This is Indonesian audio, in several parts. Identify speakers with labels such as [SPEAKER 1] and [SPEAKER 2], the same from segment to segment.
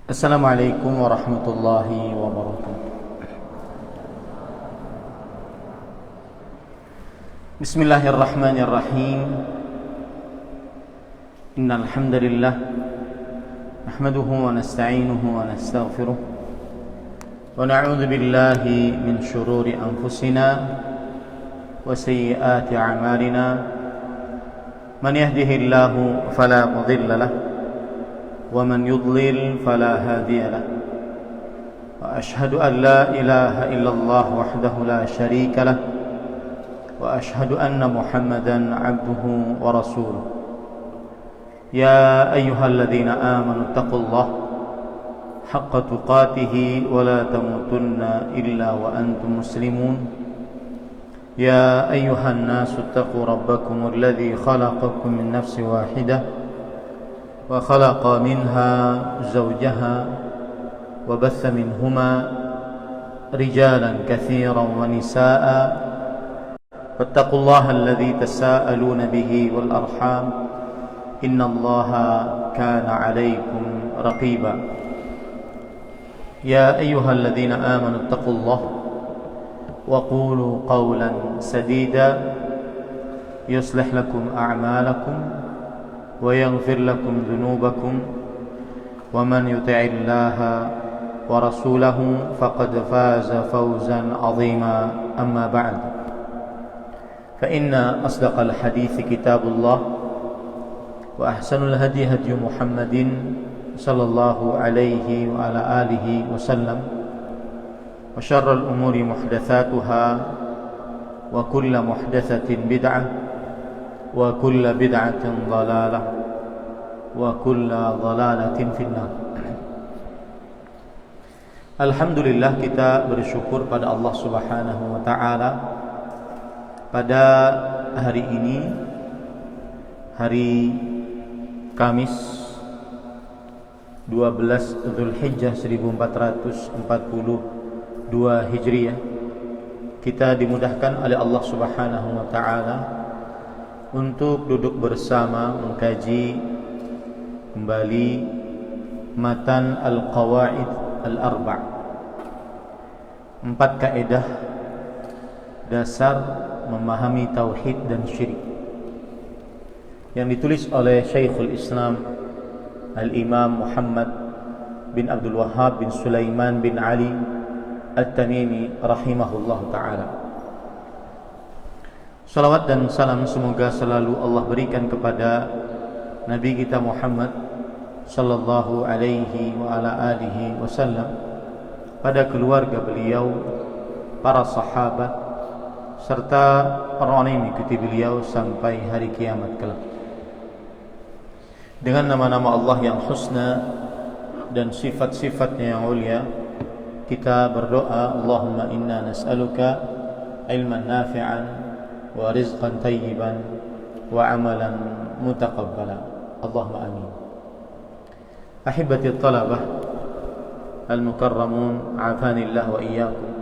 [SPEAKER 1] Assalamualaikum warahmatullahi wabarakatuh. Bismillahirrahmanirrahim. Innal hamdalillah nahmaduhu wa nasta'inuhu wa nastaghfiruh wa na'udzu billahi min shururi anfusina wa sayyiati a'malina. Man yahdihillahu fala mudilla lahu ومن يضلل فلا هادي له وأشهد أن لا إله إلا الله وحده لا شريك له وأشهد أن محمدا عبده ورسوله. يا أيها الذين آمنوا اتقوا الله حق تقاته ولا تموتن إلا وأنتم مسلمون. يا أيها الناس اتقوا ربكم الذي خلقكم من نفس واحدة وخلق منها زوجها وبث منهما رجالا كثيرا ونساء واتقوا الله الذي تساءلون به والأرحام إن الله كان عليكم رقيبا. يا أيها الذين آمنوا اتقوا الله وقولوا قولا سديدا يصلح لكم أعمالكم ويغفر لكم ذنوبكم ومن يطع الله ورسوله فقد فاز فوزا عظيما. أما بعد فإن أصدق الحديث كتاب الله وأحسن الهدي هدي محمد صلى الله عليه وعلى آله وسلم وشر الأمور محدثاتها وكل محدثة بدعة وكل بدعة ضلالة وكل ضلالة في النار. Alhamdulillah, kita bersyukur pada Allah Subhanahu wa taala pada hari ini, hari Kamis 12 Dzulhijjah 1442 Hijriah, kita dimudahkan oleh Allah Subhanahu wa taala untuk duduk bersama mengkaji kembali matan Al-Qawaid Al-Arba', 4 kaidah dasar memahami tauhid dan syirik, yang ditulis oleh Syekhul Islam Al-Imam Muhammad bin Abdul Wahhab bin Sulaiman bin Ali At-Tamimi rahimahullah ta'ala. Salawat dan salam semoga selalu Allah berikan kepada Nabi kita Muhammad sallallahu alaihi wa ala alihi wasallam, pada keluarga beliau, para sahabat, serta orang-orang yang mengikuti beliau sampai hari kiamat kelak. Dengan nama-nama Allah yang husna dan sifat-sifatnya yang mulia, kita berdoa, Allahumma inna nas'aluka ilman nafi'an wa rizqan tayyiban wa amalan mutaqabbala. Allahumma amin. Ahibati talabah al-mukarramun, afanillah wa iyyakum.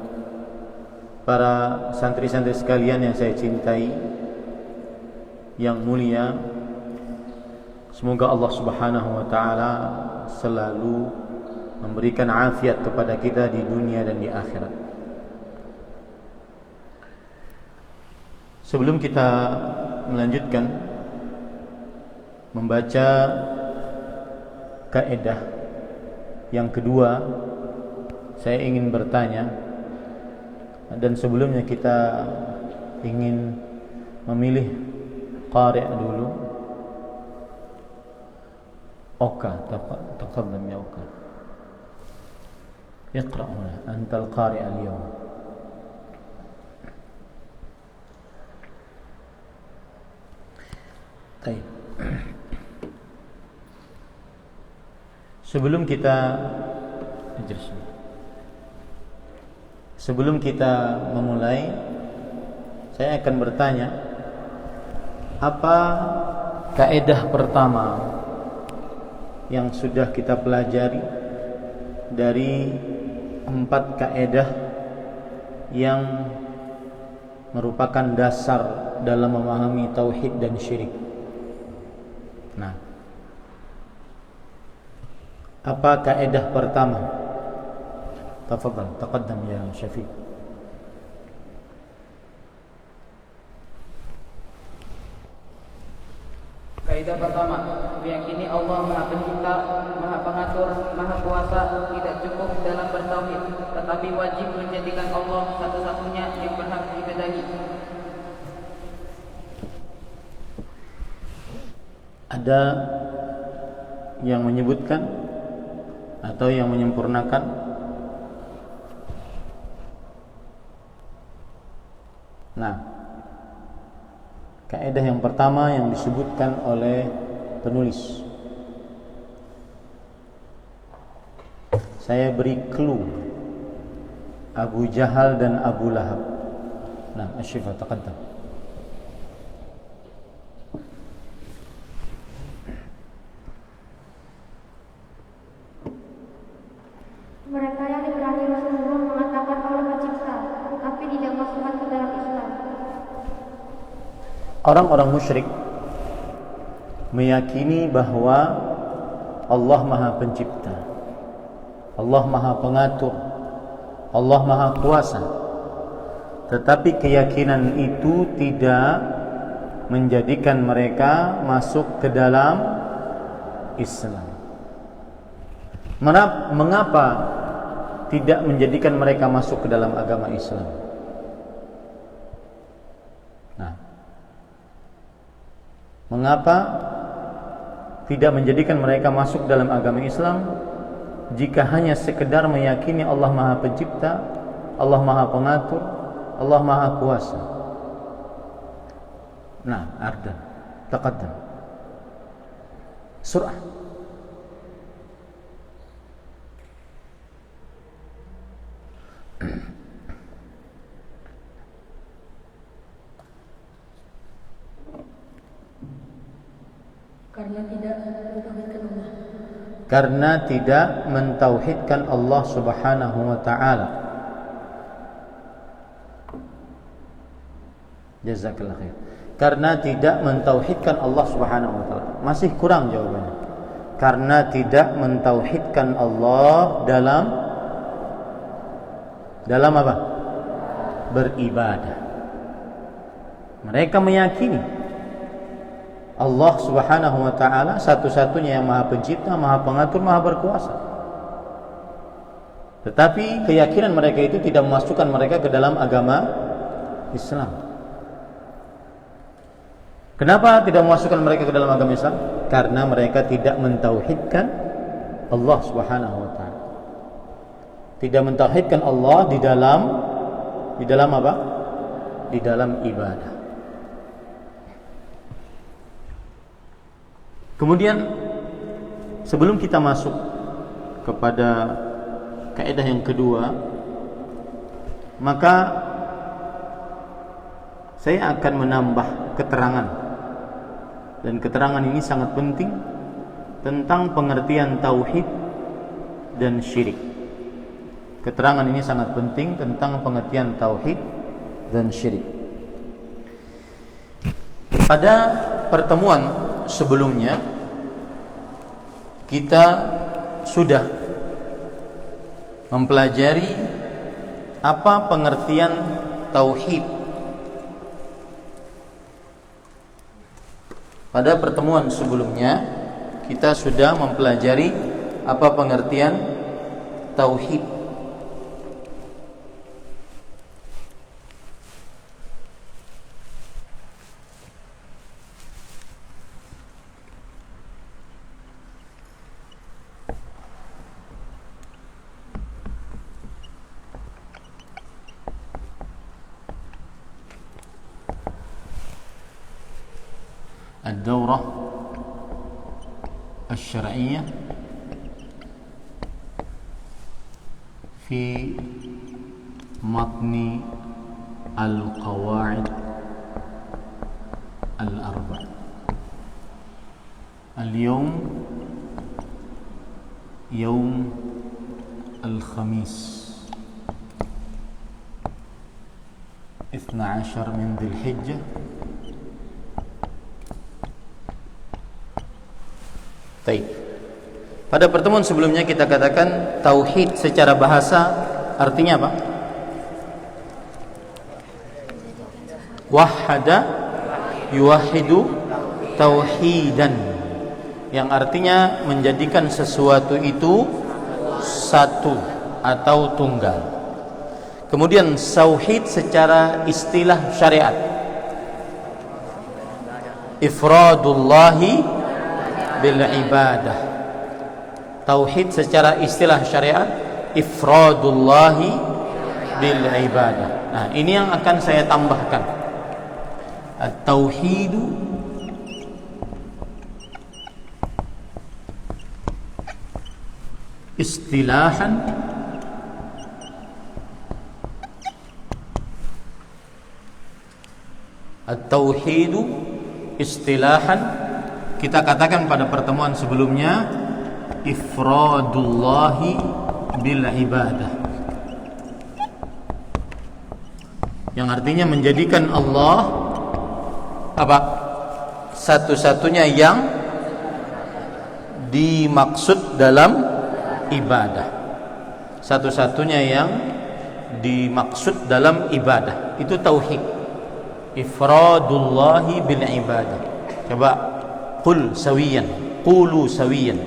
[SPEAKER 1] Para santri-santri sekalian yang saya cintai, yang mulia, semoga Allah Subhanahu wa taala selalu memberikan afiat kepada kita di dunia dan di akhirat. Sebelum kita melanjutkan membaca kaidah yang kedua, saya ingin bertanya, dan sebelumnya kita ingin memilih qari' dulu. Oka, taqaddam ya Oka. Iqra' huna, anta al-qari' al-yawm. Sebelum kita memulai, saya akan bertanya, apa kaidah pertama yang sudah kita pelajari dari 4 kaidah yang merupakan dasar dalam memahami tauhid dan syirik. Nah, Apa kaidah pertama? Tafadhal, taqaddam ya Syafiq.
[SPEAKER 2] Kaidah pertama, meyakini Allah Maha Pencipta, Maha Pengatur, Maha Kuasa tidak cukup dalam bertauhid, tetapi wajib menjadikan Allah satu-satunya yang berhak diibadahi.
[SPEAKER 1] Ada yang menyebutkan atau yang menyempurnakan? Nah, kaidah yang pertama yang disebutkan oleh penulis, saya beri clue, Abu Jahal dan Abu Lahab. Nah, Asy-Syifa taqaddam.
[SPEAKER 3] Mereka yang diberani Rasulullah mengatakan Allah pencipta, tapi tidak masukkan ke dalam Islam.
[SPEAKER 1] Orang-orang musyrik meyakini bahwa Allah Maha Pencipta, Allah Maha Pengatur, Allah Maha Kuasa. Tetapi keyakinan itu tidak menjadikan mereka masuk ke dalam Islam. Mengapa tidak menjadikan mereka masuk ke dalam agama Islam? Nah, mengapa tidak menjadikan mereka masuk dalam agama Islam jika hanya sekedar meyakini Allah Maha Pencipta, Allah Maha Pengatur, Allah Maha Kuasa? Nah, ardan, taqaddam. Surah. Karena tidak mentauhidkan Allah Subhanahu wa ta'ala. Jazakallah khair. Karena tidak mentauhidkan Allah Subhanahu wa ta'ala. Masih kurang jawabannya. Karena tidak mentauhidkan Allah dalam apa? Beribadah. Mereka meyakini Allah Subhanahu wa ta'ala satu-satunya yang Maha Pencipta, Maha Pengatur, Maha Berkuasa. Tetapi keyakinan mereka itu tidak memasukkan mereka ke dalam agama Islam. Kenapa tidak memasukkan mereka ke dalam agama Islam? Karena mereka tidak mentauhidkan Allah Subhanahu wa ta'ala. Tidak mentauhidkan Allah di dalam apa? Di dalam ibadah. Kemudian sebelum kita masuk kepada kaidah yang kedua, maka saya akan menambah keterangan, dan keterangan ini sangat penting tentang pengertian tauhid dan syirik. Keterangan ini sangat penting tentang pengertian tauhid dan syirik. Pada pertemuan sebelumnya kita sudah mempelajari apa pengertian tauhid. Pada pertemuan sebelumnya kita sudah mempelajari apa pengertian tauhid. الدورة الشرعية في متن القواعد الأربع. اليوم يوم الخميس 12 من ذي الحجة Baik. Pada pertemuan sebelumnya kita katakan tauhid secara bahasa artinya apa? Wahada yuwahidu tauhidan, yang artinya menjadikan sesuatu itu satu atau tunggal. Kemudian tauhid secara istilah syariat, ifradullahi bil ibadah. Tauhid secara istilah syariat, ifradullahi bil ibadah. Nah, ini yang akan saya tambahkan. At-tauhidu istilahan At-tauhidu istilahan, kita katakan pada pertemuan sebelumnya, ifradullahi bil ibadah, yang artinya menjadikan Allah apa? Satu-satunya yang dimaksud dalam ibadah. Satu-satunya yang dimaksud dalam ibadah. Itu tauhid. Ifradullahi bil ibadah. Coba qul sawiyan, qulu sawiyan.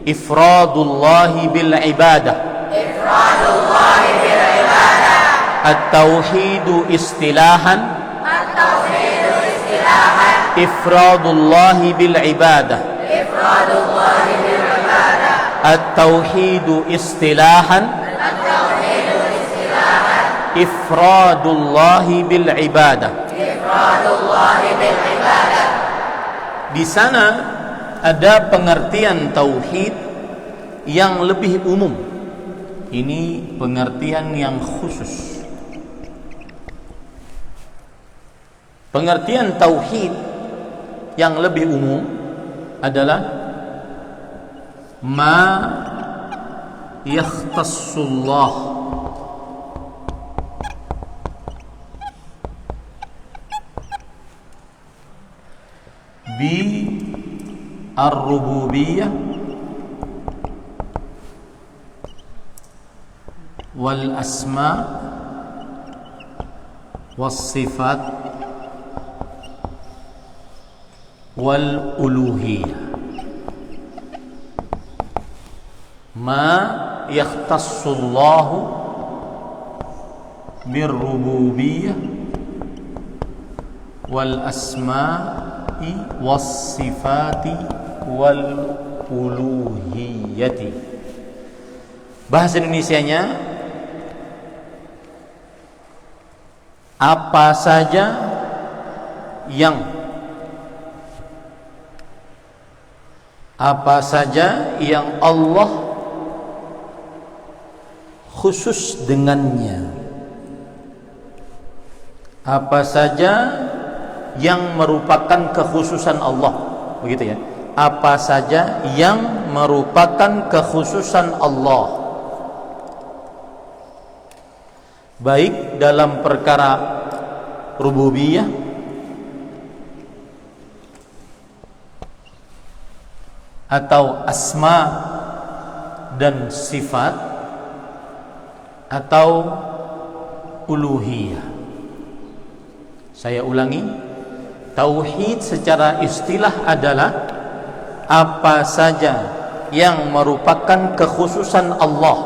[SPEAKER 1] Ifradullahi bil ibadah. Ifradullahi bil ibadah. At-tauhidu istilahan. At-tauhidu istilahan. Ifradullahi bil ibadah. Ifradullahi bil ibadah. At-tauhidu istilahan. At-tauhidu istilahan. Ifradullahi bil ibadah. Ifradullahi bil ibadah. Di sana ada pengertian tauhid yang lebih umum. Ini pengertian yang khusus. Pengertian tauhid yang lebih umum adalah ma yakhtassullah bi ar-rububiyyah wal asma was sifat wal uluhiyah. Ma yakhtassullahu birrububiyyah wal asma'i was sifati wal uluhiyyati. Bahasa Indonesianya, apa saja yang Allah khusus dengannya, apa saja yang merupakan kekhususan Allah, begitu ya. Apa saja yang merupakan kekhususan Allah, baik dalam perkara rububiyah atau asma dan sifat atau uluhiyah. Saya ulangi, tauhid secara istilah adalah apa saja yang merupakan kekhususan Allah,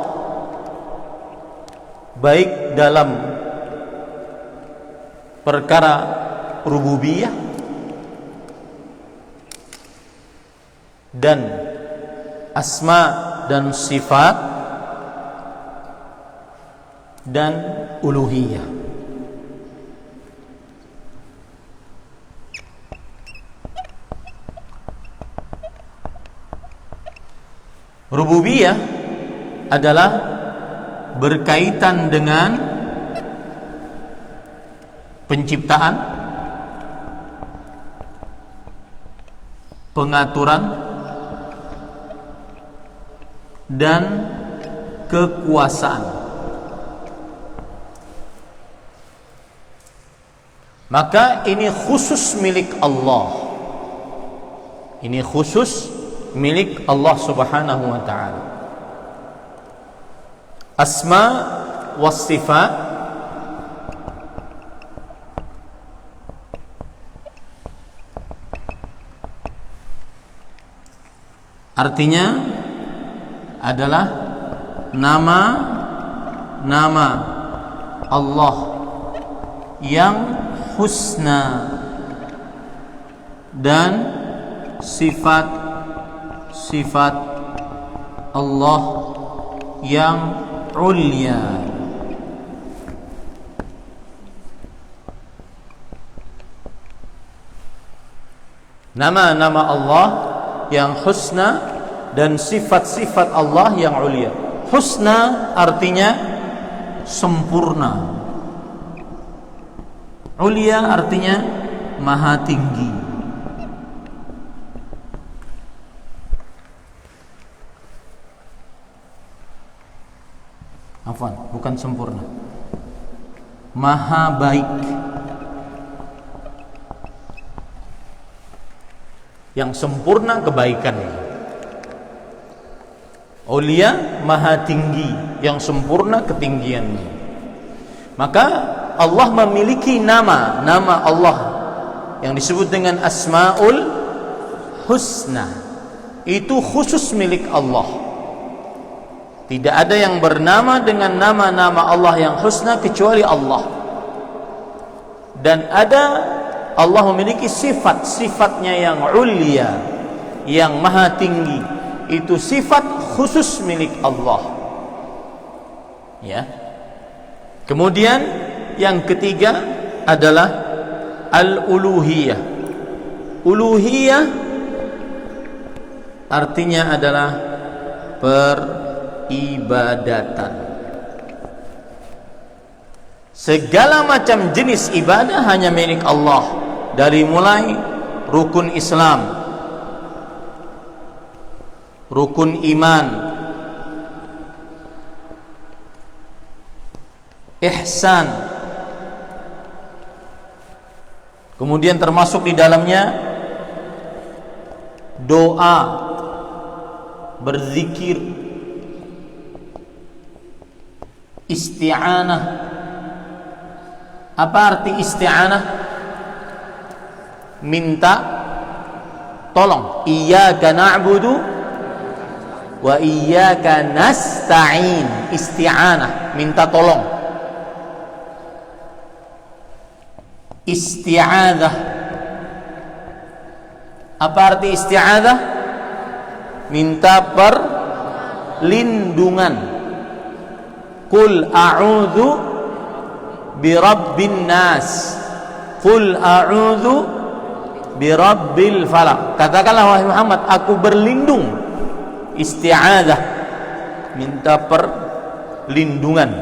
[SPEAKER 1] baik dalam perkara rububiyah dan asma dan sifat dan uluhiyah. Rububiyah adalah berkaitan dengan penciptaan, pengaturan, dan kekuasaan. Maka ini khusus milik Allah. Ini khusus milik Allah Subhanahu wa taala. Asma was sifat artinya adalah nama-nama Allah yang husna dan sifat-sifat Allah yang ulya. Nama-nama Allah yang husna dan sifat-sifat Allah yang ulia. Husna artinya sempurna. Ulia artinya maha tinggi. Afwan, bukan sempurna. Maha baik. Yang sempurna kebaikannya. Ulia maha tinggi, yang sempurna ketinggiannya. Maka Allah memiliki nama Allah yang disebut dengan Asmaul Husna. Itu khusus milik Allah. Tidak ada yang bernama dengan nama-nama Allah yang husna kecuali Allah. Dan Allah memiliki sifat-sifatnya yang ulia, yang maha tinggi. Itu sifat khusus milik Allah. Ya. Kemudian yang ketiga adalah al-uluhiyah. Uluhiyah artinya adalah peribadatan. Segala macam jenis ibadah hanya milik Allah, dari mulai rukun Islam, rukun iman, ihsan, kemudian termasuk di dalamnya doa, berzikir, isti'anah. Apa arti isti'anah? Minta tolong. Iyyaka na'budu wa iyyaka nasta'in. Isti'anah, minta tolong. Isti'adzah. Apa arti isti'adzah? Minta perlindungan. Qul a'udzu birabbin nas. Qul a'udzu birabbil falaq. Katakanlah wahai Muhammad, aku berlindung. Isti'adzah, minta perlindungan.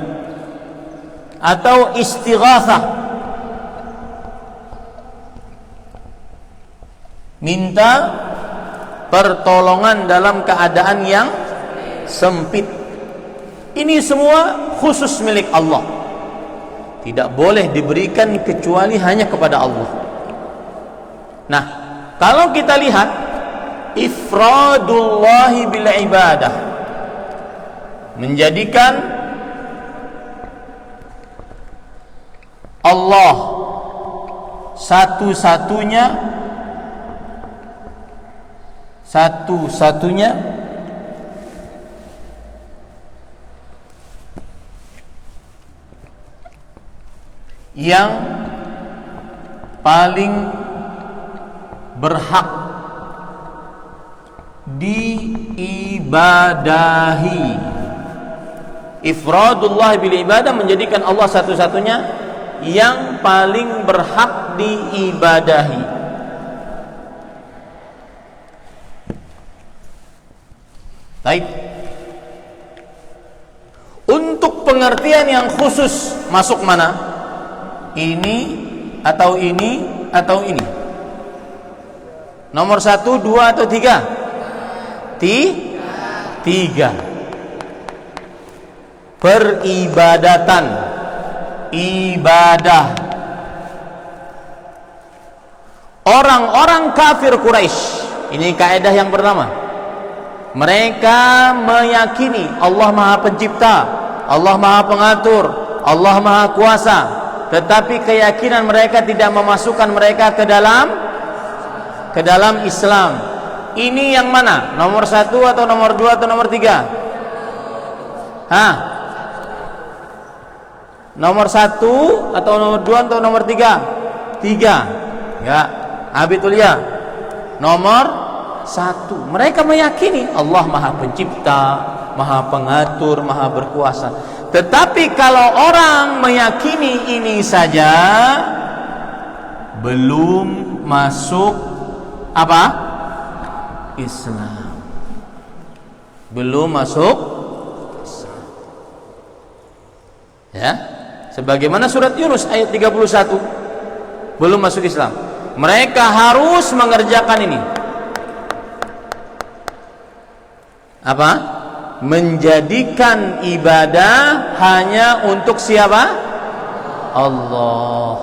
[SPEAKER 1] Atau istighatsah, minta pertolongan dalam keadaan yang sempit. Ini semua khusus milik Allah. Tidak boleh diberikan kecuali hanya kepada Allah. Nah, kalau kita lihat ifradullahi bil ibadah, menjadikan Allah satu-satunya yang paling berhak diibadahi. Ifradullah bil ibadah, menjadikan Allah satu-satunya yang paling berhak diibadahi. Baik. Untuk pengertian yang khusus masuk mana? Ini atau ini atau ini? Nomor 1, 2 atau 3? Tiga. Peribadatan, ibadah. Orang-orang kafir Quraisy, ini kaidah yang pertama. Mereka meyakini Allah Maha Pencipta, Allah Maha Pengatur, Allah Maha Kuasa, tetapi keyakinan mereka tidak memasukkan mereka ke dalam Islam. Ini yang mana? Nomor 1 atau nomor 2 atau nomor 3? Nomor 1 atau nomor 2 atau nomor 3? 3. Ya, Abitul ya. Nomor 1. Mereka meyakini Allah Maha Pencipta, Maha Pengatur, Maha Berkuasa. Tetapi kalau orang meyakini ini saja, belum masuk apa? Islam. Belum masuk Islam. Ya, sebagaimana surat Yunus ayat 31, belum masuk Islam. Mereka harus mengerjakan ini. Apa? Menjadikan ibadah hanya untuk siapa? Allah.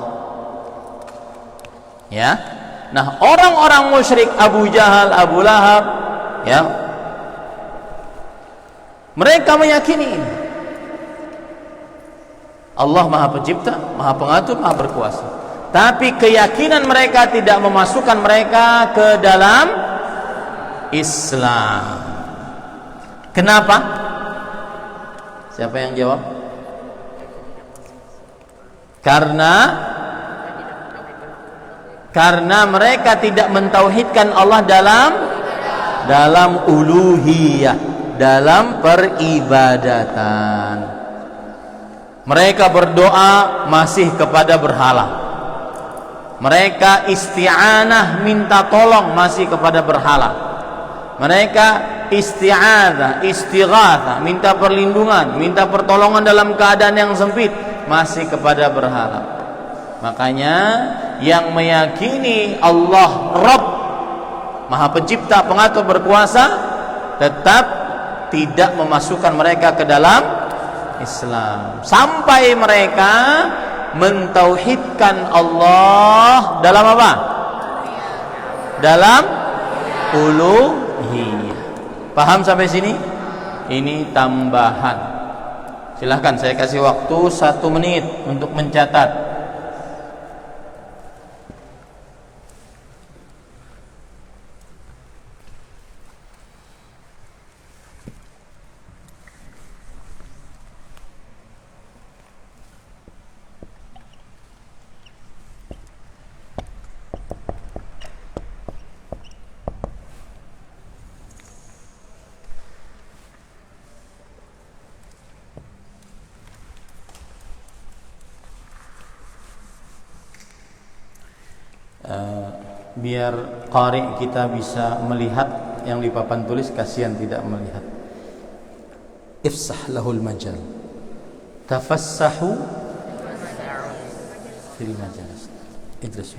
[SPEAKER 1] Ya. Nah, orang-orang musyrik Abu Jahal, Abu Lahab, ya, mereka meyakini ini. Allah Maha Pencipta, Maha Pengatur, Maha Berkuasa. Tapi keyakinan mereka tidak memasukkan mereka ke dalam Islam. Kenapa? Siapa yang jawab? Karena mereka tidak mentauhidkan Allah dalam uluhiyah, dalam peribadatan. Mereka berdoa masih kepada berhala. Mereka isti'anah, minta tolong masih kepada berhala. Mereka isti'adzah, istighatsah, minta perlindungan, minta pertolongan dalam keadaan yang sempit, masih kepada berhala. Makanya yang meyakini Allah Rabb, Maha Pencipta, Pengatur, Berkuasa, tetap tidak memasukkan mereka ke dalam Islam sampai mereka mentauhidkan Allah dalam apa? Dalam uluhiyah. Paham sampai sini? Ini tambahan. Silahkan saya kasih waktu 1 menit untuk mencatat. Biar qari kita bisa melihat yang di papan tulis, kasihan tidak melihat. Ifsah lahul majal, tafassahu fil majalis. Idris.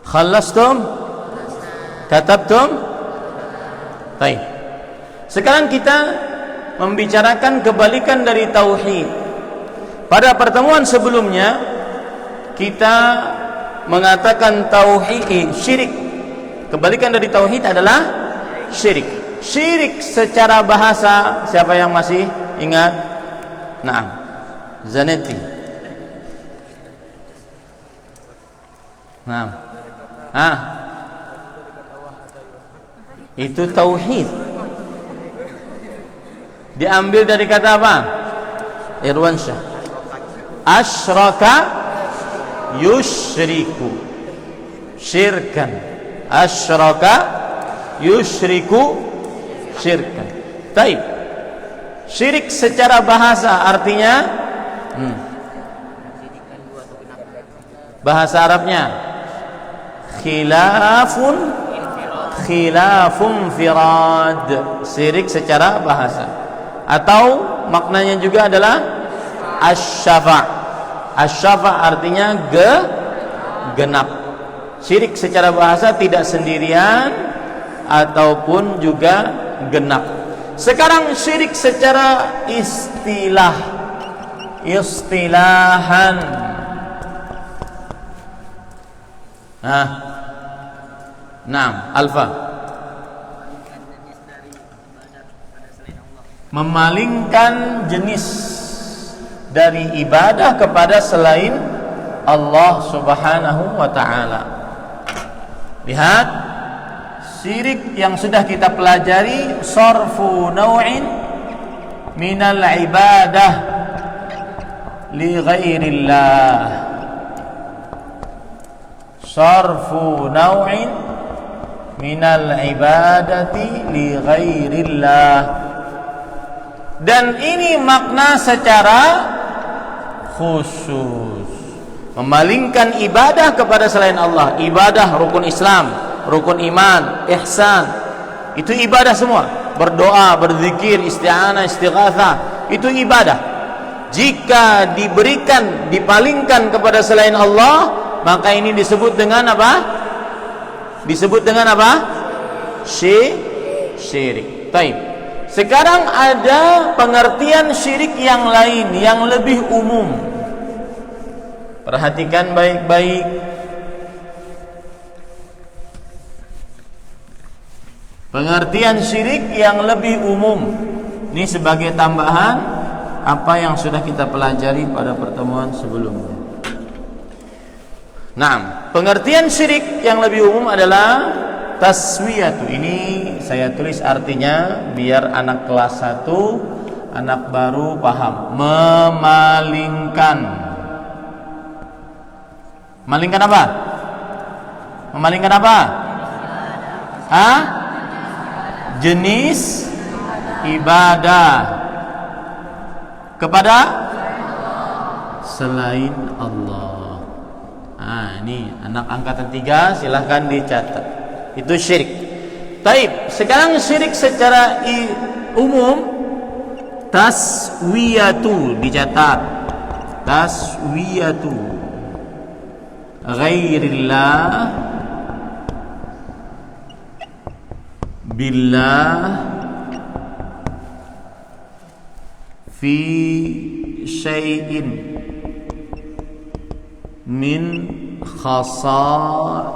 [SPEAKER 1] Khallastum? Katabtum? Baik. Sekarang kita membicarakan kebalikan dari tauhid. Pada pertemuan sebelumnya kita mengatakan tauhid syirik. Kebalikan dari tauhid adalah syirik. Syirik secara bahasa, siapa yang masih ingat? Naam. Zanetti. Naam. Itu tauhid. Diambil dari kata apa? Irwansyah. Asyraka yusyriku syirkan. Asyraka yusyriku syirkan. Taib. Syirik secara bahasa artinya bahasa Arabnya khilafun firad. Syirik secara bahasa. Atau maknanya juga adalah asy-syafa'. Asy-syafa' artinya genap. Syirik secara bahasa tidak sendirian ataupun juga genap. Sekarang syirik secara istilah. istilahan. Naam, Alfa. Memalingkan jenis dari ibadah kepada selain Allah Subhanahu wa ta'ala. Lihat, syirik yang sudah kita pelajari, sarfu naw'in minal ibadah li ghairillah. Sarfu naw'in minal ibadati li ghairillah. Dan ini makna secara khusus, memalingkan ibadah kepada selain Allah. Ibadah rukun Islam, rukun iman, ihsan, itu ibadah semua. Berdoa, berzikir, isti'anah, istighatsah, itu ibadah. Jika diberikan, dipalingkan kepada selain Allah, maka ini disebut dengan apa? Disebut dengan apa? Syirik. Baik. Sekarang ada pengertian syirik yang lain, yang lebih umum. Perhatikan baik-baik. Pengertian syirik yang lebih umum. Ini sebagai tambahan apa yang sudah kita pelajari pada pertemuan sebelumnya. Nah, pengertian syirik yang lebih umum adalah taswiyatu. Ini saya tulis artinya biar anak kelas 1, anak baru paham. Memalingkan. Memalingkan apa? Memalingkan apa? Jenis ibadah kepada selain Allah. Ini anak angkatan 3 silahkan dicatat. Itu syirik. Taib. Sekarang syirik secara umum, taswiyatu, dicatat. Taswiyatu ghairillah billah fi syai'in min khasaisillah.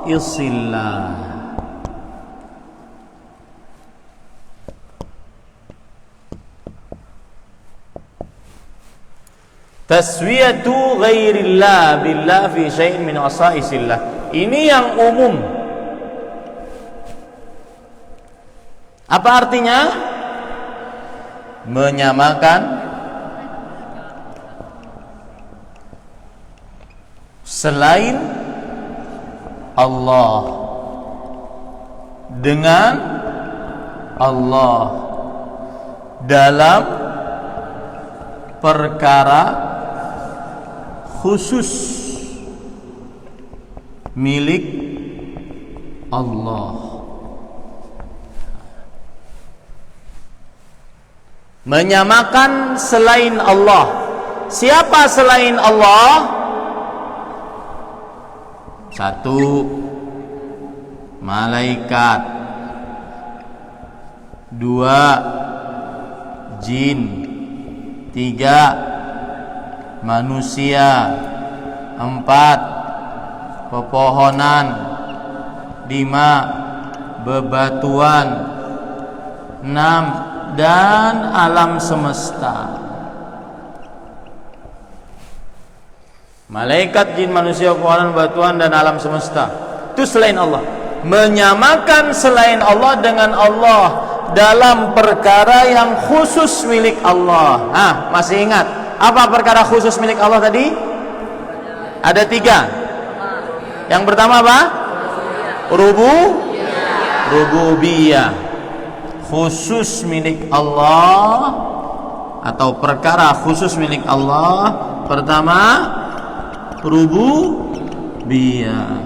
[SPEAKER 1] Taswiyatu ghairillah billah fi syai'in min khasaisillah. Ini yang umum. Apa artinya? Menyamakan selain Allah dengan Allah dalam perkara khusus milik Allah. Menyamakan selain Allah. Siapa selain Allah? 1, malaikat. 2, jin. 3, manusia. 4, pepohonan. 5, bebatuan. 6, dan alam semesta. Malaikat, jin, manusia, pepohonan, bebatuan, dan alam semesta. Itu selain Allah. Menyamakan selain Allah dengan Allah dalam perkara yang khusus milik Allah. Masih ingat apa perkara khusus milik Allah tadi? Ada 3. Yang pertama apa? Rububiyah. Khusus milik Allah atau perkara khusus milik Allah. Pertama, rububiyah.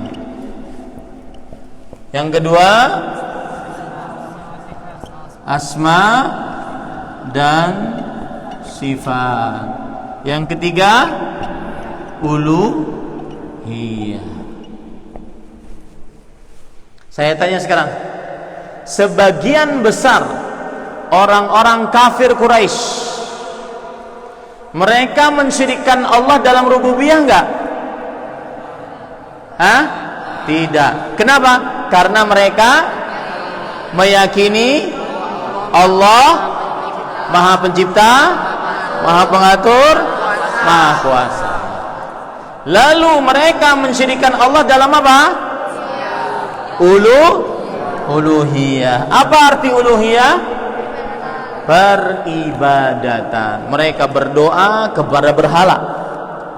[SPEAKER 1] Yang kedua, asma dan sifat. Yang ketiga, uluhiyah. Saya tanya sekarang, sebagian besar orang-orang kafir Quraisy Mereka mensyirikkan Allah dalam rububiyah enggak? Hah? Tidak. Kenapa? Karena mereka meyakini Allah Maha Pencipta, Maha Pengatur, Maha Kuasa. Lalu mereka mensyirikkan Allah dalam apa? Uluhiyah. Apa arti uluhiyah? Peribadatan. Mereka berdoa kepada berhala,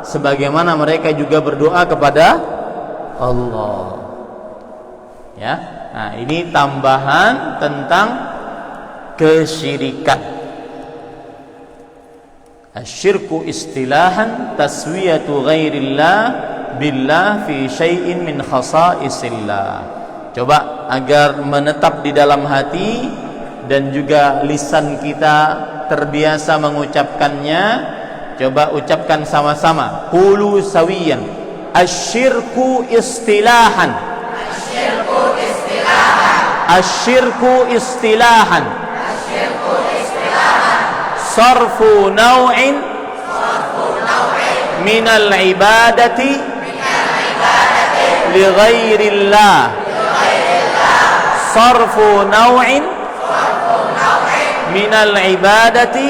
[SPEAKER 1] sebagaimana mereka juga berdoa kepada Allah. Ya. Nah, ini tambahan tentang kesyirikan. Asyirku istilahan taswiyatu ghairillah billah fi syai'in min khasaisillah. Coba agar menetap di dalam hati dan juga lisan kita terbiasa mengucapkannya. Coba ucapkan sama-sama. Qulu sawiyan. Asyirku istilahan. Asyirku istilahan. Asyirku istilahan. Asyirku istilahan. Sarfu naw'in minal ibadati li ghairillah. Sarfu naw'in minal ibadati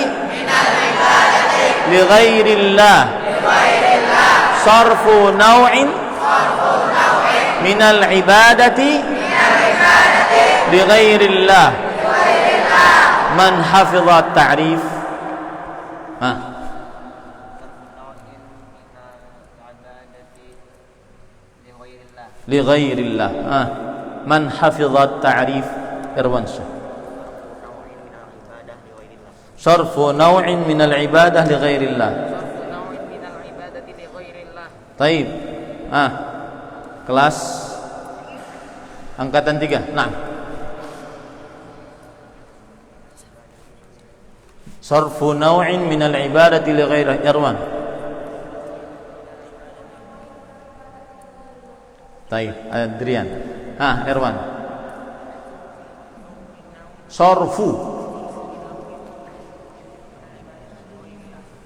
[SPEAKER 1] li ghairillah. Sarfu naw'in minal ibadati li ghairillah. Man hafidha at-ta'rif. Li ghairillah. Man hafidha at-ta'rif. Irwan Syah. Sarfu naw'in min al-ibadah li ghairillah. Baik. Kelas angkatan 3. Nah. Sarfu naw'in min al-ibadati li ghairihi. Irwan. Baik, Adrian. Irwan.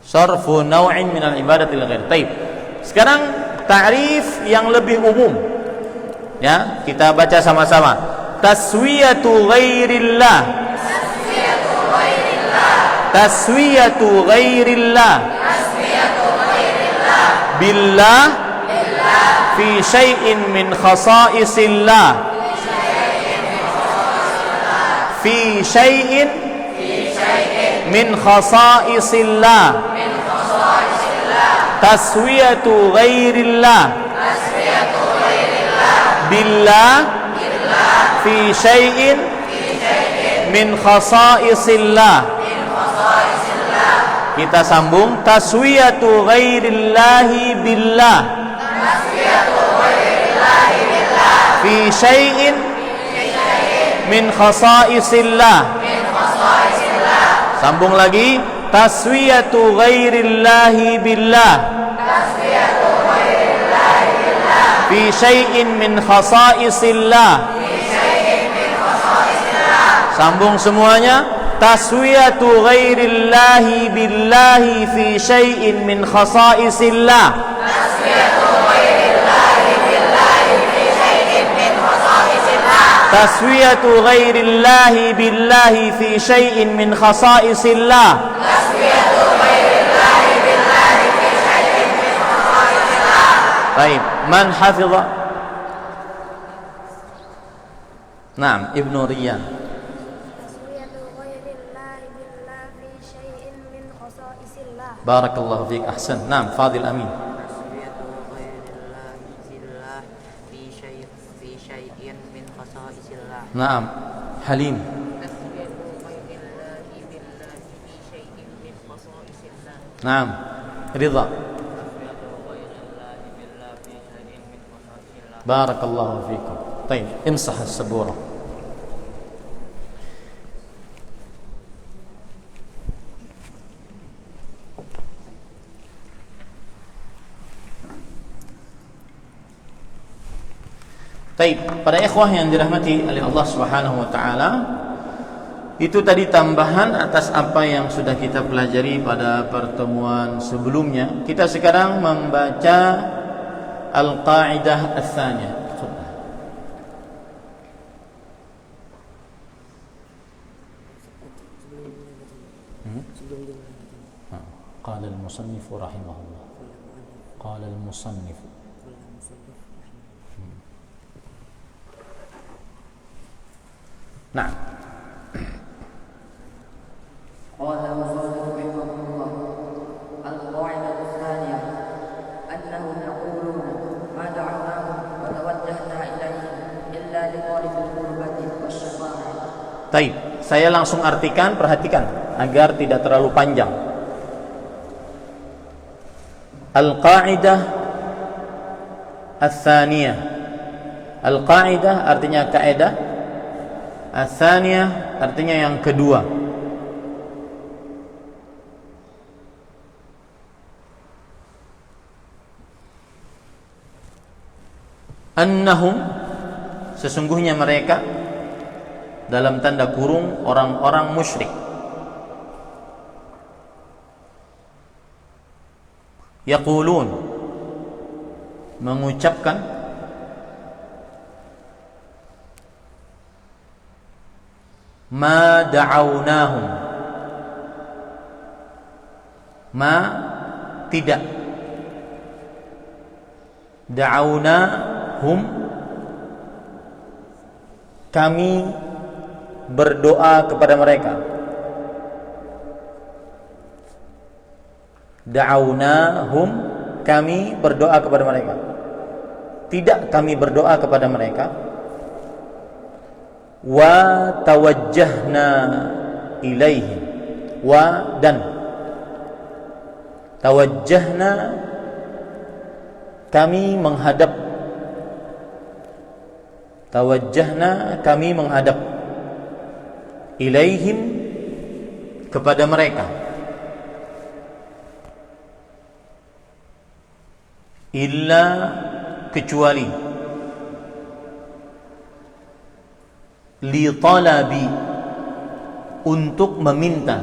[SPEAKER 1] Sarfu naw'in min al-ibadati li ghairihi. Baik. Sekarang ta'rif yang lebih umum. Ya, kita baca sama-sama. Taswiyatu ghairillah. Taswiyatu ghairillah. Billah fi syai'in min khasaisillah. Fi syai'in min khasaisillah. Taswiyatu ghairillah. Billah fi syai'in min khasaisillah. Kita sambung. Taswiyatu ghairillahi billah. Fi syai'in min khasaisillah. Sambung lagi. Taswiyatu ghairillahi billah. Fi syai'in min khasaisillah. Sambung semuanya. Taswiyatu ghairillahi billahi fi syai'in min khasaisillah. Taswiyatu ghairillahi billahi fi syai'in min khasaisillah. Baik, man hafidha? Naam, Ibnu Riyan. Barakallahu fiik. Ahsan. Naam, Fadil Amin. Naam, Halim. Naam, Ridha. Barakallahu fiikum. Baik, imsah as-sabura. Baik, para ikhwah yang dirahmati oleh Allah Subhanahu wa taala, Itu tadi tambahan atas apa yang sudah kita pelajari pada pertemuan sebelumnya. Kita sekarang membaca Al-Qa'idah Ats-Tsaniyah. قال المصنف رحمه الله قال المصنف نعم
[SPEAKER 2] قال المصنف رحمه الله القاعدة الثانية أنهم يقولون ما دعوناهم وتوجهنا إليهم إلا لطالب القربة والشفاعة.
[SPEAKER 1] Baik, saya langsung artikan, perhatikan agar tidak terlalu panjang. Al-Qa'idah Ats-Tsaniyah. Al-Qa'idah artinya kaidah, Ats-Tsaniyah artinya yang kedua. Annahum, sesungguhnya mereka, dalam tanda kurung orang-orang musyrik, yaqulun, mengucapkan, ma da'awnahum, ma tidak, da'awnahum kami berdoa kepada mereka, da'awnahum kami berdoa kepada mereka, tidak kami berdoa kepada mereka, wa tawajjahna ilaihim, wa dan tawajjahna kami menghadap, tawajjahna kami menghadap, ilaihim kepada mereka, illa kecuali, li talabi untuk meminta,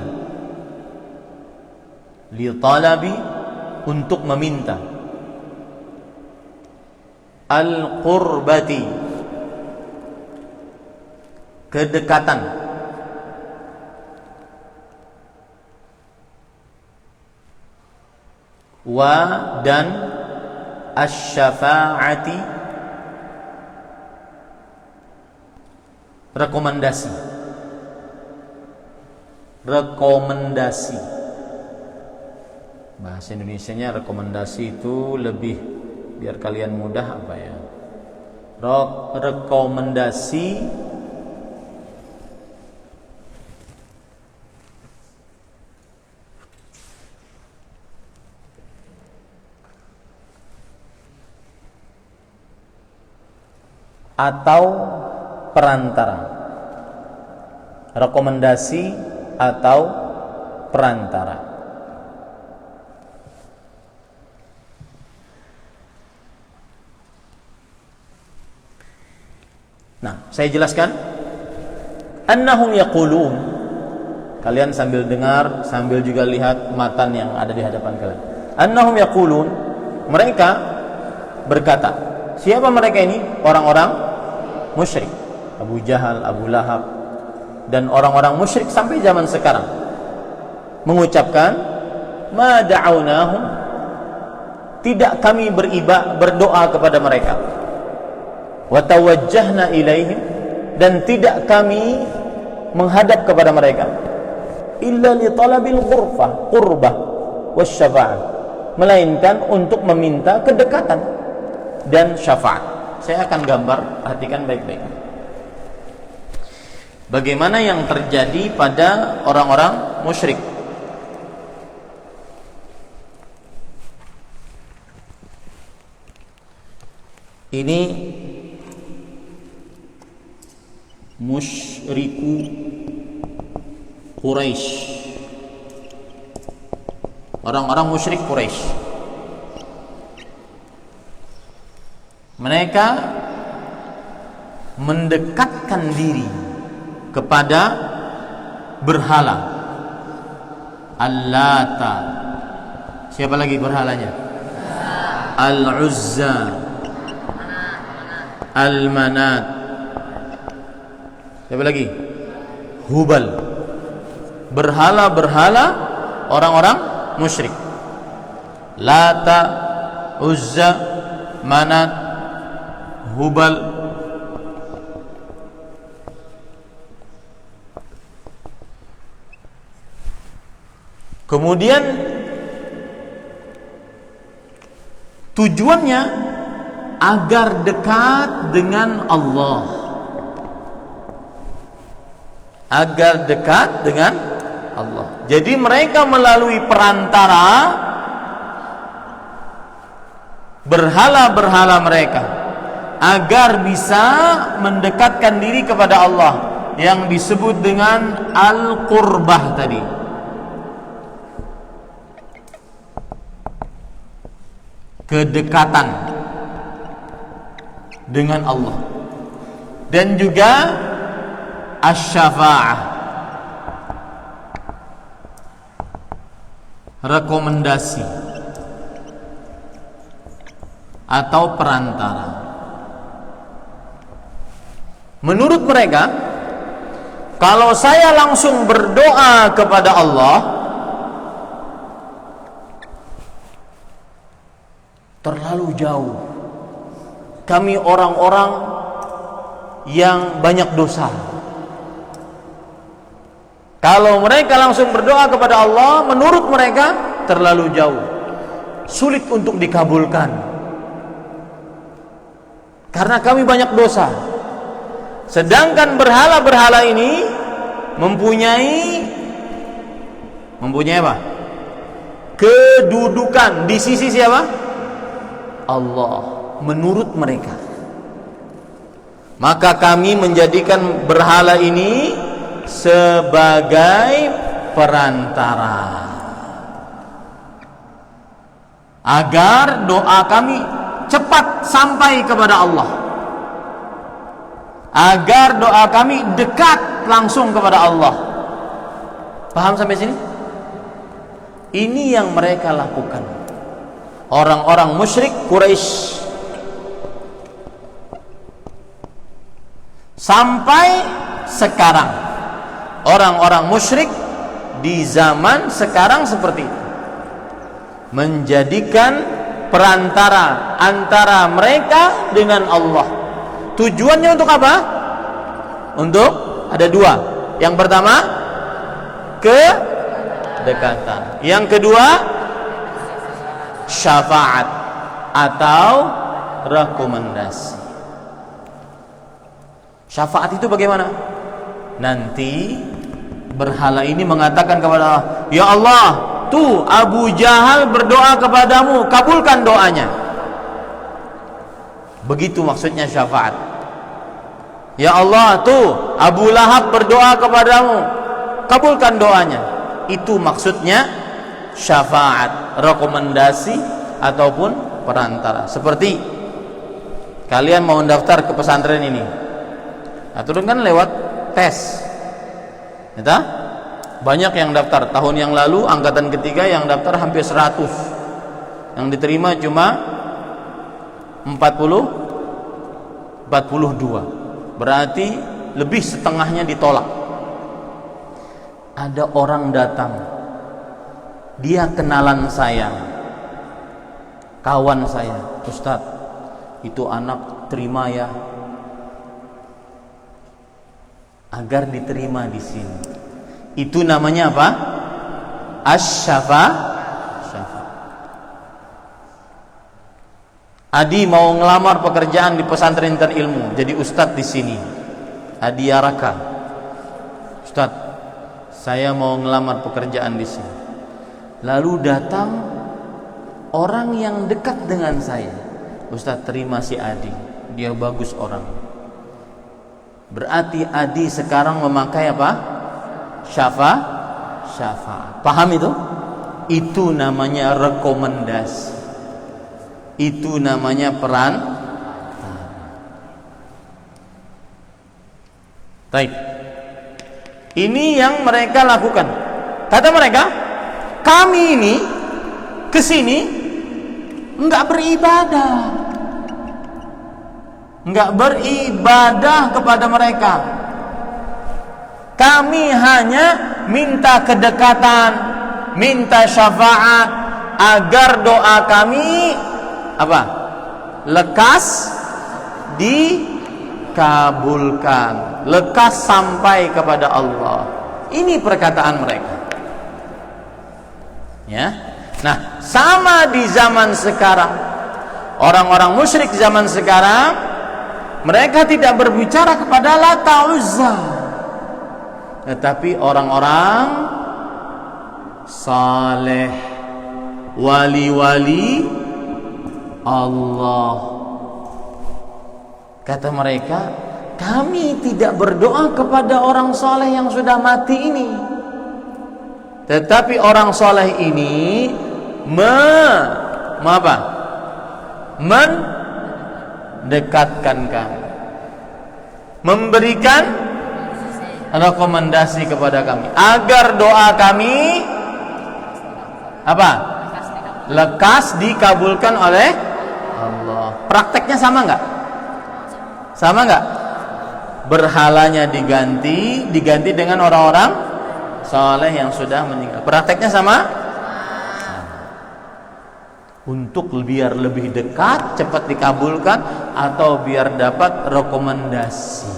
[SPEAKER 1] li talabi untuk meminta, al qurbati kedekatan, wa dan asy-syafa'ati rekomendasi, rekomendasi. Bahasa Indonesianya rekomendasi itu lebih biar kalian mudah apa ya? Rekomendasi atau perantara, rekomendasi atau perantara. Nah, saya jelaskan. Annahum yaqulun, kalian sambil dengar, sambil juga lihat matan yang ada di hadapan kalian. Annahum yaqulun, mereka berkata. Siapa mereka ini? Orang-orang musyrik, Abu Jahal, Abu Lahab, dan orang-orang musyrik sampai zaman sekarang mengucapkan, ma da'awnahum, tidak kami berdoa kepada mereka, wa tawajjahna ilaihim, dan tidak kami menghadap kepada mereka, illa li talabil qurbah wasyafa'ah, melainkan untuk meminta kedekatan dan syafaat. Saya akan gambar, perhatikan baik-baik. Bagaimana yang terjadi pada orang-orang musyrik. Ini musyriku Quraisy, orang-orang musyrik Quraisy. Mereka mendekatkan diri kepada berhala. Al-Lata. Siapa lagi berhalanya? Al-Uzza, Al-Manat. Siapa lagi? Hubal. Berhala-berhala orang-orang musyrik. Lata, Uzza, Manat, Hubal. Kemudian tujuannya agar dekat dengan Allah. Agar dekat dengan Allah. Jadi mereka melalui perantara berhala-berhala mereka agar bisa mendekatkan diri kepada Allah yang disebut dengan al-qurbah tadi. Kedekatan dengan Allah. Dan juga asy-syafa'ah, rekomendasi atau perantara. Menurut mereka, kalau saya langsung berdoa kepada Allah, terlalu jauh. Kami orang-orang yang banyak dosa. Kalau mereka langsung berdoa kepada Allah, menurut mereka terlalu jauh, sulit untuk dikabulkan. Karena kami banyak dosa. Sedangkan berhala-berhala ini mempunyai apa? Kedudukan di sisi siapa? Allah, menurut mereka. Maka kami menjadikan berhala ini sebagai perantara agar doa kami cepat sampai kepada Allah, agar doa kami dekat langsung kepada Allah. Paham sampai sini? Ini yang mereka lakukan, orang-orang musyrik Quraisy. Sampai sekarang orang-orang musyrik di zaman sekarang seperti itu, menjadikan perantara antara mereka dengan Allah. Tujuannya untuk apa? Untuk ada dua. Yang pertama, kedekatan. Yang kedua, syafaat atau rekomendasi. Syafaat itu bagaimana? Nanti berhala ini mengatakan kepada Allah, ya Allah, tuh Abu Jahal berdoa kepadamu, kabulkan doanya. Begitu maksudnya syafaat. Ya Allah, tuh Abu Lahab berdoa kepadamu, kabulkan doanya. Itu maksudnya syafaat, rekomendasi ataupun perantara. Seperti kalian mau daftar ke pesantren ini, turun kan lewat tes. Ya, banyak yang daftar. Tahun yang lalu angkatan ketiga yang daftar hampir 100. Yang diterima cuma 42. Berarti lebih setengahnya ditolak. Ada orang datang, dia kenalan saya, kawan saya, Ustadz, itu anak terima ya, agar diterima di sini. Itu namanya apa? Asy-syafa'. Adi mau ngelamar pekerjaan di pesantren Intan Ilmu, jadi ustadz di sini. Adi Yaraka, Ustadz, saya mau ngelamar pekerjaan di sini. Lalu datang orang yang dekat dengan saya, Ustadz, terima si Adi, dia bagus orang. Berarti Adi sekarang memakai apa? Syafaat. Paham itu? Itu namanya rekomendasi. Itu namanya peran. Baik. Ini yang mereka lakukan. Kata mereka, kami ini kesini enggak beribadah kepada mereka. Kami hanya minta kedekatan, minta syafaat agar doa kami apa? Lekas dikabulkan, lekas sampai kepada Allah. Ini perkataan mereka. Ya. Nah, sama di zaman sekarang. Orang-orang musyrik zaman sekarang, mereka tidak berbicara kepada Lata Uzza, tetapi orang-orang saleh, wali-wali Allah. Kata mereka, kami tidak berdoa kepada orang saleh yang sudah mati ini, tetapi orang saleh ini mendekatkan kami, memberikan rekomendasi kepada kami agar doa kami apa? Lekas dikabulkan oleh Allah. Prakteknya sama enggak? Sama enggak? Berhalanya diganti dengan orang-orang saleh yang sudah meninggal. Prakteknya sama? Untuk biar lebih dekat, cepat dikabulkan, atau biar dapat rekomendasi.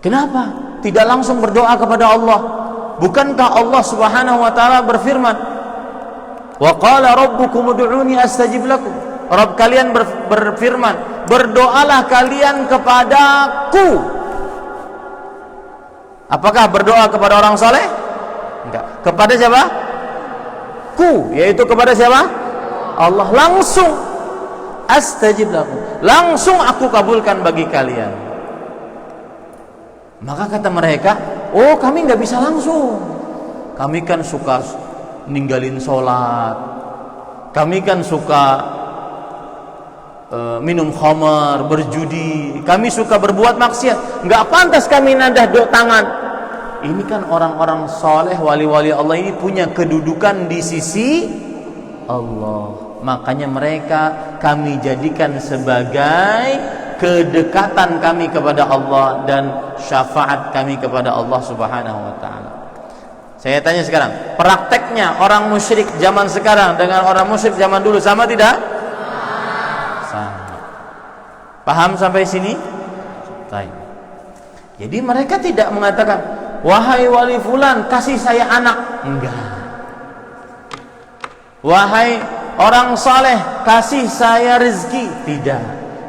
[SPEAKER 1] Kenapa tidak langsung berdoa kepada Allah? Bukankah Allah Subhanahu wa taala berfirman, "Wa qala rabbukum ud'uni astajib lakum." Rabb kalian berfirman, berdoalah kalian kepadaku. Apakah berdoa kepada orang saleh? Enggak. Kepada siapa? Yaitu kepada siapa? Allah. Langsung astajib lakum, langsung aku kabulkan bagi kalian. Maka kata mereka, oh kami nggak bisa langsung, kami kan suka ninggalin sholat, kami kan suka minum khamar, berjudi, kami suka berbuat maksiat, nggak pantas kami nadah tangan. Ini kan orang-orang soleh, wali-wali Allah ini punya kedudukan di sisi Allah. Makanya mereka kami jadikan sebagai kedekatan kami kepada Allah dan syafaat kami kepada Allah Subhanahu wa taala. Saya tanya sekarang, prakteknya orang musyrik zaman sekarang dengan orang musyrik zaman dulu sama tidak? Sama. Paham sampai sini? Baik. Jadi mereka tidak mengatakan, wahai wali fulan kasih saya anak. Enggak. Wahai orang saleh kasih saya rezeki. Tidak.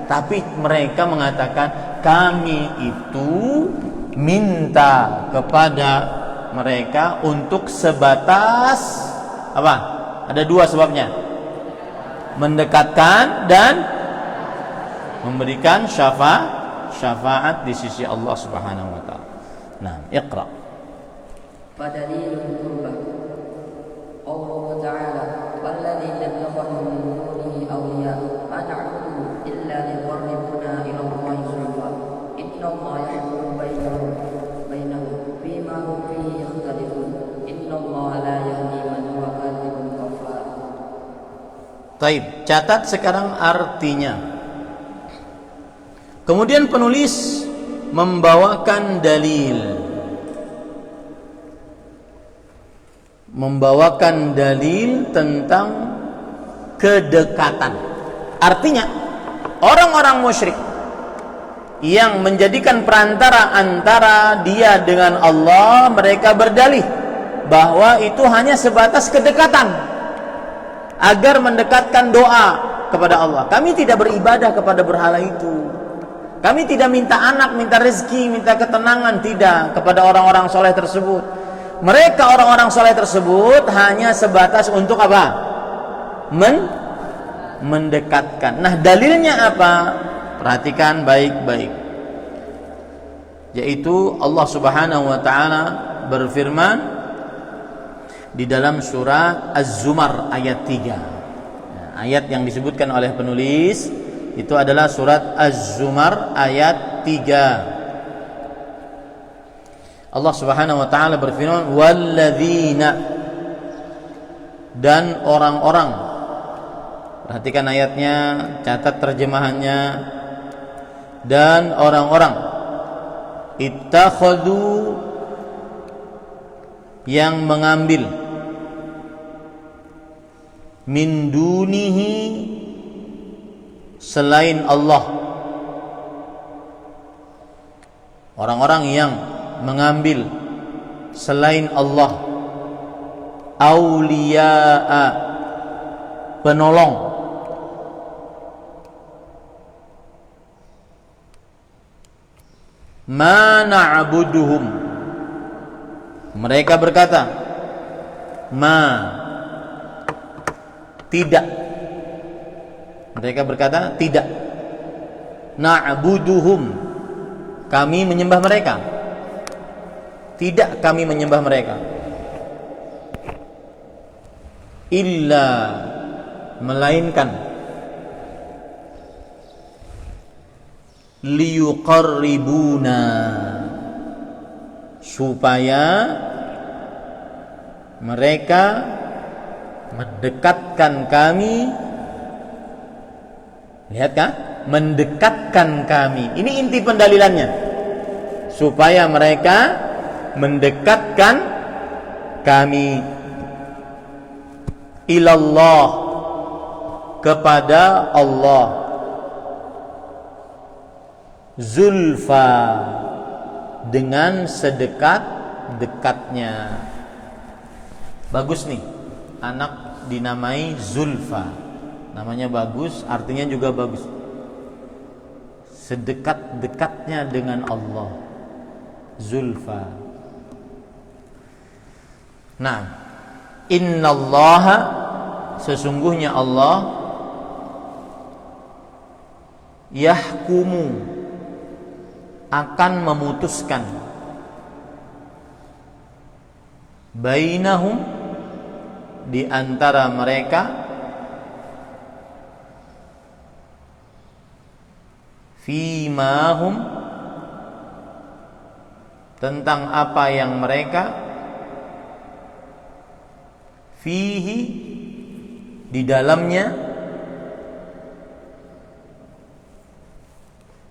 [SPEAKER 1] Tapi mereka mengatakan, kami itu minta kepada mereka untuk sebatas apa? Ada dua sebabnya. Mendekatkan dan memberikan syafaat di sisi Allah Subhanahu wa taala. Nah, Iqra.
[SPEAKER 2] Fadalilul qurbah. Allah Ta'ala walladzina ittakhadhu min dunihi awliya ma na'budu illa liqarribuna ila Allahi zulfa. Innallaha yahkumu bainahum fima hum fihi yakhtalifun. Innallaha la yahdi man huwa kadhibun kafar.
[SPEAKER 1] Baik, catat sekarang artinya. Kemudian penulis membawakan dalil tentang kedekatan. Artinya orang-orang musyrik yang menjadikan perantara antara dia dengan Allah, mereka berdalih bahwa itu hanya sebatas kedekatan agar mendekatkan doa kepada Allah. Kami tidak beribadah kepada berhala itu. Kami tidak minta anak, minta rezeki, minta ketenangan, tidak, kepada orang-orang soleh tersebut. Mereka orang-orang soleh tersebut hanya sebatas untuk apa? Mendekatkan. Nah, dalilnya apa? Perhatikan baik-baik. Yaitu Allah Subhanahu wa taala berfirman di dalam surat Az-Zumar ayat 3. Nah, ayat yang disebutkan oleh penulis itu adalah surat Az-Zumar ayat 3. Allah Subhanahu wa taala berfirman, walladzina, dan orang-orang. Perhatikan ayatnya, catat terjemahannya. Dan orang-orang ittakhadhu, yang mengambil, min dunihi, selain Allah. Orang-orang yang mengambil selain Allah auliya'a, penolong. Ma na'buduhum, mereka berkata, ma, tidak. Mereka berkata tidak. Na'buduhum, kami menyembah mereka. Tidak kami menyembah mereka. Illa, melainkan, liyuqarribuna, supaya mereka mendekatkan kami. Lihat kan? Mendekatkan kami. Ini inti pendalilannya. Supaya mereka mendekatkan kami ilallah, kepada Allah, zulfa, dengan sedekat-dekatnya. Bagus nih, anak dinamai Zulfa. Namanya bagus, artinya juga bagus. Sedekat-dekatnya dengan Allah, Zulfa. Nah, innallaha, sesungguhnya Allah, yahkumu, akan memutuskan, bainahum, di antara mereka, fimahum, tentang apa yang mereka, fihi, di dalamnya,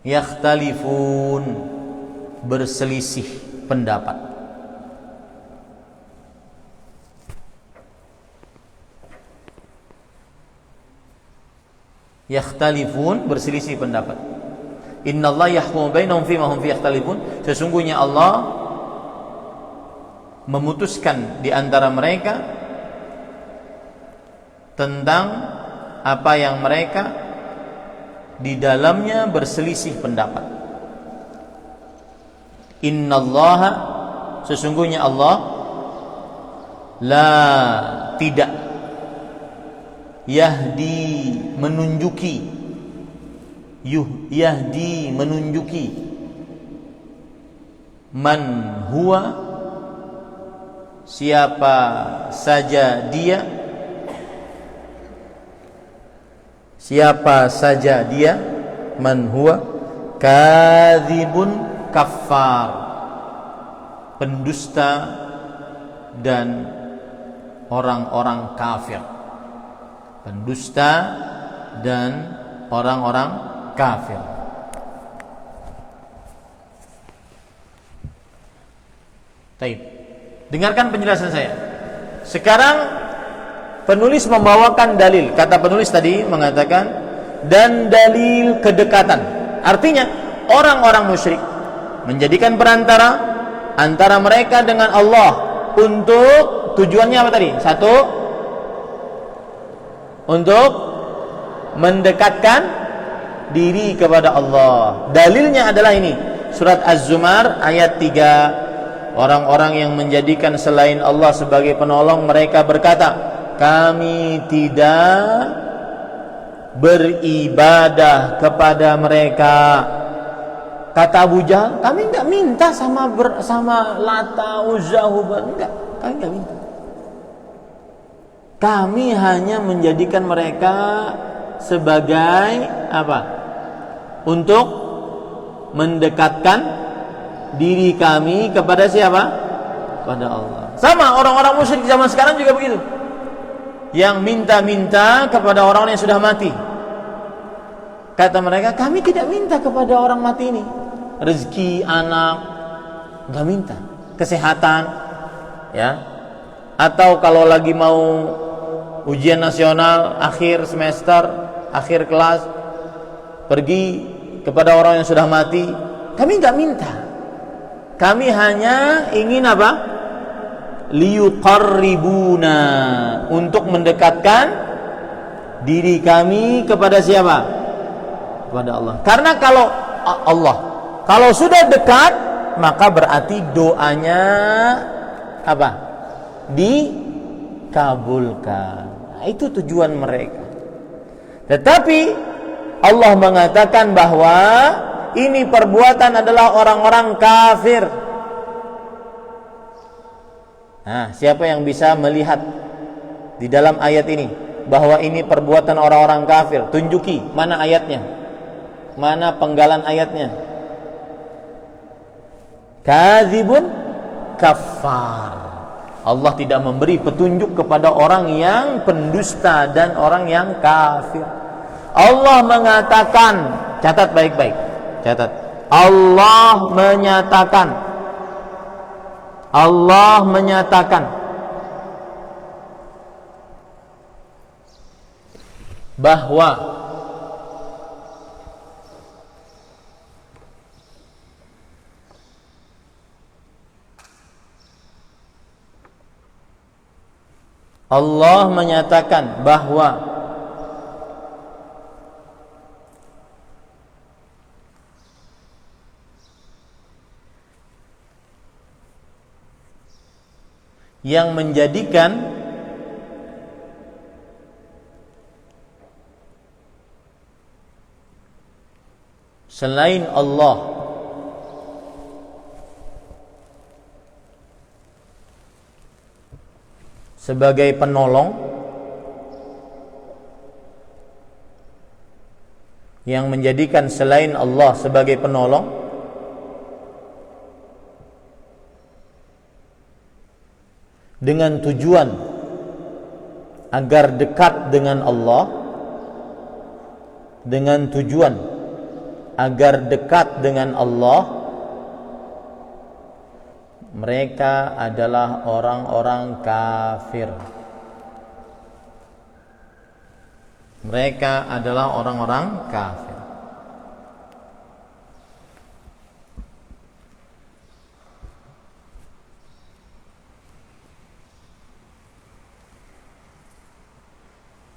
[SPEAKER 1] yakhtalifun, berselisih pendapat. Yakhtalifun, berselisih pendapat. Innallaha yahkumu bainahum fima hum fihi yakhtalifun, sesungguhnya Allah memutuskan di antara mereka tentang apa yang mereka di dalamnya berselisih pendapat. Innallaha, sesungguhnya Allah, la, tidak, yahdi, menunjuki, yahdi, menunjuki, man huwa, siapa saja dia, siapa saja dia, man huwa kadzibun kafar, pendusta dan orang-orang kafir. Pendusta dan orang-orang kafir. Baik. Dengarkan penjelasan saya. Sekarang penulis membawakan dalil. Kata penulis tadi mengatakan, dan dalil kedekatan. Artinya orang-orang musyrik menjadikan perantara antara mereka dengan Allah untuk tujuannya apa tadi? Satu, untuk mendekatkan diri kepada Allah. Dalilnya adalah ini, surat Az-Zumar ayat 3. Orang-orang yang menjadikan selain Allah sebagai penolong, mereka berkata, kami tidak beribadah kepada mereka. Kata Abu Jahal, kami enggak minta sama Lata, Uzza, Hubal, enggak, kami enggak minta. Kami hanya menjadikan mereka sebagai apa? Untuk mendekatkan diri kami kepada siapa? Kepada Allah. Sama orang-orang musyrik zaman sekarang juga begitu. Yang minta-minta kepada orang yang sudah mati. Kata mereka, kami tidak minta kepada orang mati ini rezeki, anak, nggak minta. Kesehatan, ya. Atau kalau lagi mau ujian nasional akhir semester, akhir kelas, pergi kepada orang yang sudah mati, kami nggak minta. Kami hanya ingin apa? Liyuqarribuna, untuk mendekatkan diri kami kepada siapa? Kepada Allah. Karena kalau Allah, kalau sudah dekat, maka berarti doanya apa? Dikabulkan. Nah, itu tujuan mereka. Tetapi Allah mengatakan bahwa ini perbuatan adalah orang-orang kafir. Nah, siapa yang bisa melihat di dalam ayat ini bahwa ini perbuatan orang-orang kafir? Tunjuki mana ayatnya, mana penggalan ayatnya. Kadzibun kafar. Allah tidak memberi petunjuk kepada orang yang pendusta dan orang yang kafir. Allah mengatakan, catat baik-baik, catat. Allah menyatakan bahwa Allah menyatakan bahwa yang menjadikan selain Allah sebagai penolong, yang menjadikan selain Allah sebagai penolong dengan tujuan agar dekat dengan Allah, dengan tujuan agar dekat dengan Allah, mereka adalah orang-orang kafir. Mereka adalah orang-orang kafir.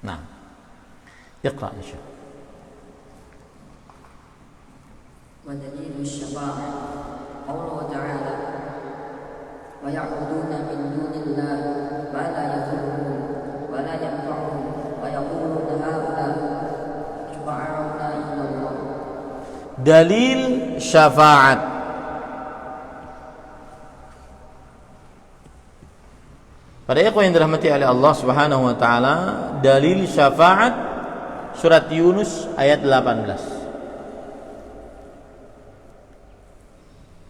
[SPEAKER 1] Nah, iqra insyaallah.
[SPEAKER 4] Wa dalilul syafa'ah Allah Ta'ala wa ya'buduna min dunillahi ma la yadhurruhum wa la yanfa'uhum wa yaquluna haula syafa'una illallah.
[SPEAKER 1] Dalil syafaat. Para ikhwan yang dirahmati oleh Allah Subhanahu wa taala, dalil syafaat surat Yunus ayat 18.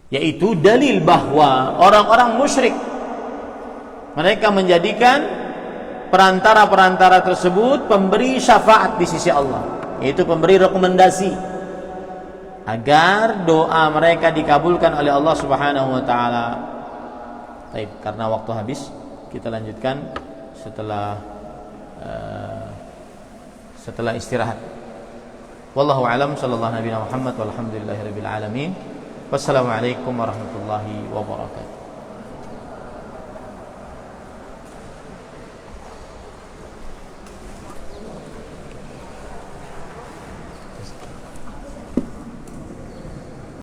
[SPEAKER 1] Yaitu dalil bahwa orang-orang musyrik mereka menjadikan perantara-perantara tersebut pemberi syafaat di sisi Allah, yaitu pemberi rekomendasi agar doa mereka dikabulkan oleh Allah Subhanahu wa taala. Baik, karena waktu habis, kita lanjutkan setelah istirahat. Wallahu a'lam, sallallahu alaihi Muhammad walhamdulillahirabbil alamin. Wassalamualaikum warahmatullahi wabarakatuh.